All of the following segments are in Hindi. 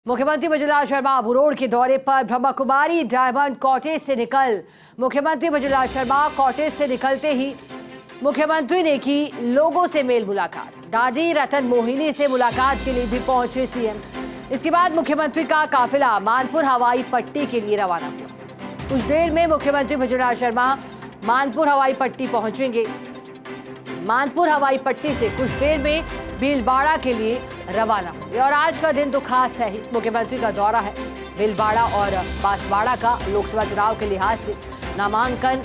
मुख्यमंत्री भजनलाल शर्मा आबू रोड के दौरे पर ब्रह्मा कुमारी डायमंड कॉटेज से मुख्यमंत्री भजनलाल शर्मा कॉटेज से निकलते ही मुख्यमंत्री ने की लोगों से मेल मुलाकात। दादी रतन मोहिनी से मुलाकात के लिए भी पहुंचे सीएम। इसके बाद मुख्यमंत्री का काफिला मानपुर हवाई पट्टी के लिए रवाना हुआ। कुछ देर में मुख्यमंत्री भजनलाल शर्मा मानपुर हवाई पट्टी पहुंचेंगे। मानपुर हवाई पट्टी से कुछ देर में भीलवाड़ा के लिए रवाना हुए। और आज का दिन तो खास है ही, मुख्यमंत्री का दौरा है। भीलवाड़ा और बांसवाड़ा का लोकसभा चुनाव के लिहाज से नामांकन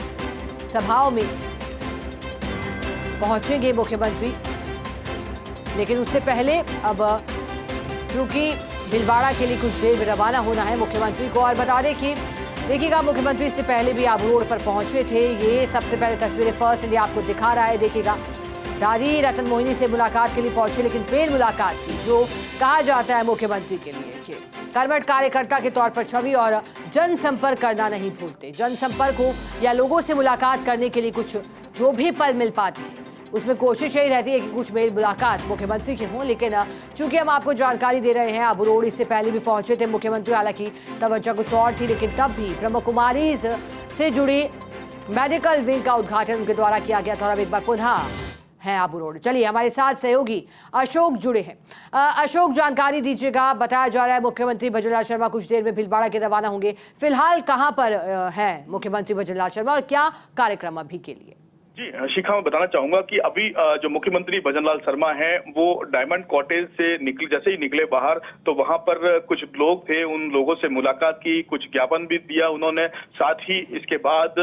सभाओं में पहुंचेंगे मुख्यमंत्री। लेकिन उससे पहले अब चूंकि भीलवाड़ा के लिए कुछ देर में रवाना होना है मुख्यमंत्री को। और बता दें कि देखिएगा, मुख्यमंत्री इससे पहले भी आबू रोड पर पहुंचे थे। ये सबसे पहले तस्वीरें फर्स्ट इंडिया आपको दिखा रहा है। देखिएगा, दादी रतन मोहिनी से मुलाकात के लिए पहुंचे, लेकिन पेड़ मुलाकात की जो कहा जाता है मुख्यमंत्री के लिए कि कर्मठ कार्यकर्ता के तौर पर छवि और जनसंपर्क करना नहीं भूलते। जनसंपर्क हो या लोगों से मुलाकात करने के लिए कुछ जो भी पल मिल पाती है उसमें कोशिश यही रहती है कि कुछ मेल मुलाकात मुख्यमंत्री की हों। लेकिन चूंकि हम आपको जानकारी दे रहे हैं, आबू रोड इससे पहले भी पहुंचे थे मुख्यमंत्री। हालांकि तवज्जो कुछ और थी, लेकिन तब भी ब्रह्मा कुमारी से जुड़ी मेडिकल विंग का उद्घाटन उनके द्वारा किया गया था। और अब एक बार पुनः है आबू रोड। चलिए, हमारे साथ सहयोगी अशोक जुड़े हैं। अशोक, जानकारी दीजिएगा। बताया जा रहा है मुख्यमंत्री भजनलाल शर्मा कुछ देर में भीलवाड़ा के रवाना होंगे। फिलहाल कहां पर है मुख्यमंत्री भजनलाल शर्मा और क्या कार्यक्रम अभी के लिए? जी शिखा, मैं बताना चाहूंगा कि अभी जो मुख्यमंत्री भजनलाल शर्मा हैं वो डायमंड कॉटेज से जैसे ही निकले बाहर, तो वहां पर कुछ लोग थे, उन लोगों से मुलाकात की, कुछ ज्ञापन भी दिया उन्होंने। साथ ही इसके बाद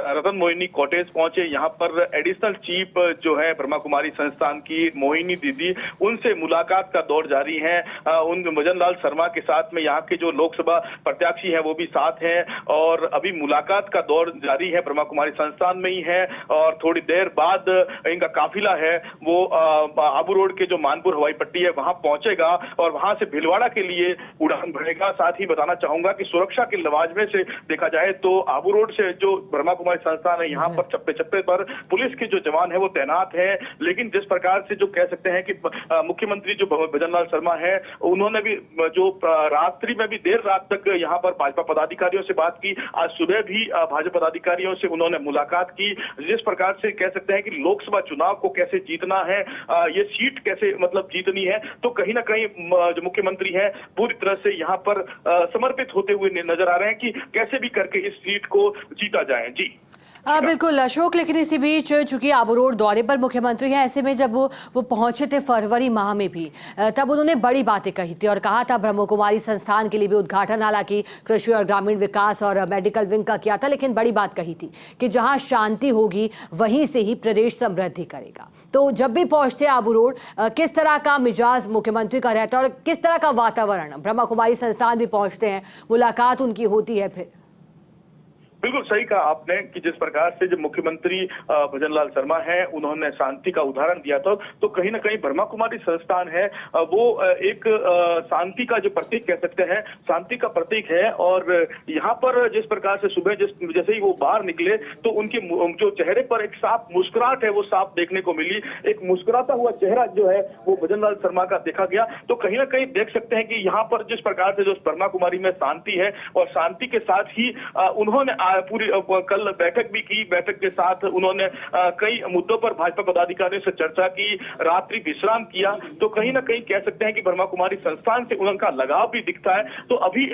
रतन मोहिनी कॉटेज पहुंचे। यहाँ पर एडिशनल चीफ जो है ब्रह्मा कुमारी संस्थान की मोहिनी दीदी, उनसे मुलाकात का दौर जारी है। उन भजनलाल शर्मा के साथ में यहाँ के जो लोकसभा प्रत्याशी है वो भी साथ हैं और अभी मुलाकात का दौर जारी है, ब्रह्मा कुमारी संस्थान में ही है। और थोड़ी देर बाद इनका काफिला है वो आबू रोड के जो मानपुर हवाई पट्टी है वहां पहुंचेगा और वहां से भीलवाड़ा के लिए उड़ान भरेगा। साथ ही बताना चाहूंगा कि सुरक्षा के लवाजमे से देखा जाए तो आबू रोड से जो ब्रह्मा कुमारी संस्थान है यहाँ पर चप्पे चप्पे पर पुलिस के जो जवान है वो तैनात है। लेकिन जिस प्रकार से जो कह सकते हैं कि मुख्यमंत्री जो भजनलाल शर्मा है, उन्होंने भी जो रात्रि में भी देर रात तक यहाँ पर भाजपा पदाधिकारियों से बात की। आज सुबह भी भाजपा पदाधिकारियों से उन्होंने मुलाकात की। जिस प्रकार से कह सकते हैं कि लोकसभा चुनाव को कैसे जीतना है, ये सीट कैसे मतलब जीतनी है, तो कहीं ना कहीं जो मुख्यमंत्री हैं पूरी तरह से यहाँ पर समर्पित होते हुए नजर आ रहे हैं कि कैसे भी करके इस सीट को जीता जाए। जी बिल्कुल अशोक, लेकिन इसी बीच चूंकि आबू रोड दौरे पर मुख्यमंत्री हैं, ऐसे में जब वो पहुंचे थे फरवरी माह में भी, तब उन्होंने बड़ी बातें कही थी और कहा था ब्रह्मा कुमारी संस्थान के लिए भी उद्घाटन, हालांकि कृषि और ग्रामीण विकास और मेडिकल विंग का किया था, लेकिन बड़ी बात कही थी कि जहां शांति होगी वहीं से ही प्रदेश समृद्धि करेगा। तो जब भी पहुंचते आबू रोड, किस तरह का मिजाज मुख्यमंत्री का रहता है और किस तरह का वातावरण? ब्रह्मा कुमारी संस्थान भी पहुंचते हैं, मुलाकात उनकी होती है। फिर बिल्कुल सही कहा आपने कि जिस प्रकार से जो मुख्यमंत्री भजनलाल शर्मा हैं उन्होंने शांति का उदाहरण दिया था, तो कहीं ना कहीं ब्रह्मा कुमारी संस्थान है वो एक शांति का जो प्रतीक कह सकते हैं, शांति का प्रतीक है। और यहाँ पर जिस प्रकार से सुबह जैसे ही वो बाहर निकले तो उनके जो चेहरे पर एक साफ मुस्कुराहट है वो साफ देखने को मिली। एक मुस्कुराता हुआ चेहरा जो है वो भजनलाल शर्मा का देखा गया। तो कहीं ना कहीं देख सकते हैं कि यहाँ पर जिस प्रकार से जो ब्रह्मा कुमारी में शांति है और शांति के साथ ही उन्होंने पूरी कल बैठक भी की। बैठक के साथ उन्होंने कई मुद्दों पर भाजपा पदाधिकारियों से चर्चा की, रात्रि विश्राम किया। तो कहीं ना कहीं कह सकते हैं कि ब्रह्मा कुमारी संस्थान से उनका लगाव भी दिखता है। तो अभी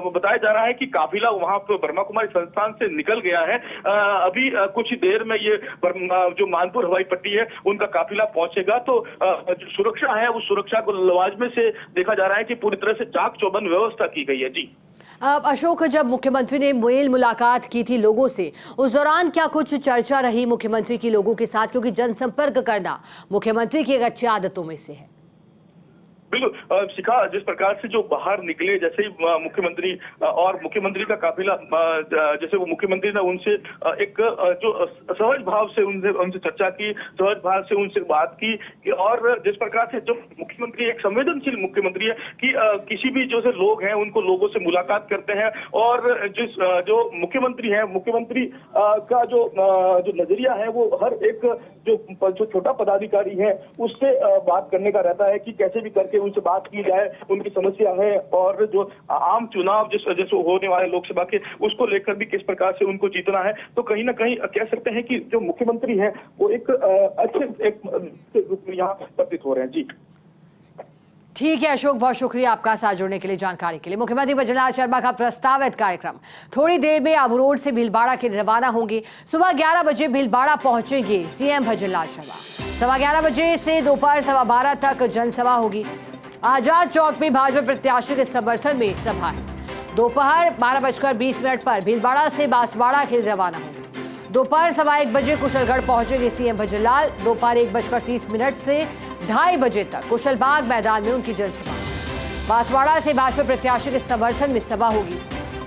बताया जा रहा है कि काफिला वहां पर ब्रह्मा कुमारी संस्थान से निकल गया है। अभी कुछ देर में ये जो मानपुर हवाई पट्टी है उनका काफिला पहुंचेगा। तो जो सुरक्षा है उस सुरक्षा को लवाजमे से देखा जा रहा है कि पूरी तरह से चाक चौबंद व्यवस्था की गई है। जी अशोक, जब मुख्यमंत्री ने मेल मुलाकात की थी लोगों से, उस दौरान क्या कुछ चर्चा रही मुख्यमंत्री की लोगों के साथ? क्योंकि जनसंपर्क करना मुख्यमंत्री की एक अच्छी आदतों में से है। बिल्कुल शिखा, जिस प्रकार से जो बाहर निकले जैसे ही मुख्यमंत्री और मुख्यमंत्री का काफिला, जैसे वो मुख्यमंत्री ने उनसे एक जो सहज भाव से उनसे चर्चा की, सहज भाव से उनसे बात की। और जिस प्रकार से जो मुख्यमंत्री एक संवेदनशील मुख्यमंत्री है कि किसी भी जो से लोग हैं उनको लोगों से मुलाकात करते हैं। और जो मुख्यमंत्री है, मुख्यमंत्री का जो नजरिया है वो हर एक जो छोटा पदाधिकारी है उससे बात करने का रहता है कि कैसे भी करके उनसे बात की जाए, उनकी समस्या है और जो आम चुनाव जैसे होने वाले लोकसभा के, उसको लेकर भी किस प्रकार से उनको जीतना है। तो कहीं ना कहीं कह सकते हैं कि जो मुख्यमंत्री है वो एक अच्छे रूप में यहाँ प्रतीत हो रहे हैं। जी ठीक है अशोक, बहुत शुक्रिया आपका साथ जुड़ने के लिए, जानकारी के लिए। मुख्यमंत्री भजनलाल शर्मा का प्रस्तावित कार्यक्रम थोड़ी देर में आबू रोड से भीलवाड़ा के रवाना होंगे। सुबह 11 बजे भीलवाड़ा पहुंचेंगे सीएम भजनलाल शर्मा। 11:15 बजे से दोपहर 12:15 तक जनसभा होगी। आजाद चौक में भाजपा प्रत्याशी के समर्थन में सभा है। दोपहर 12:20 पर भीलवाड़ा से बांसवाड़ा के लिए रवाना होंगे। दोपहर 1:15 बजे कुशलगढ़ पहुंचेंगे सीएम भजनलाल। दोपहर 1:30 से 2:30 बजे तक कुशलबाग मैदान में उनकी जनसभा। बांसवाड़ा से भाजपा प्रत्याशी के समर्थन में सभा होगी।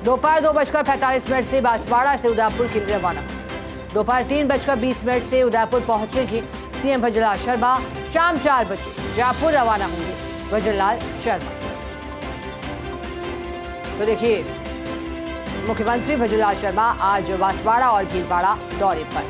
दोपहर 2:45 से बांसवाड़ा से उदयपुर के लिए रवाना होंगे। दोपहर 3:20 से उदयपुर पहुंचेंगे सीएम भजनलाल शर्मा। शाम 4 बजे जयपुर रवाना होंगे भजनलाल शर्मा। तो देखिए, मुख्यमंत्री भजनलाल शर्मा आज बांसवाड़ा और भीलवाड़ा दौरे पर।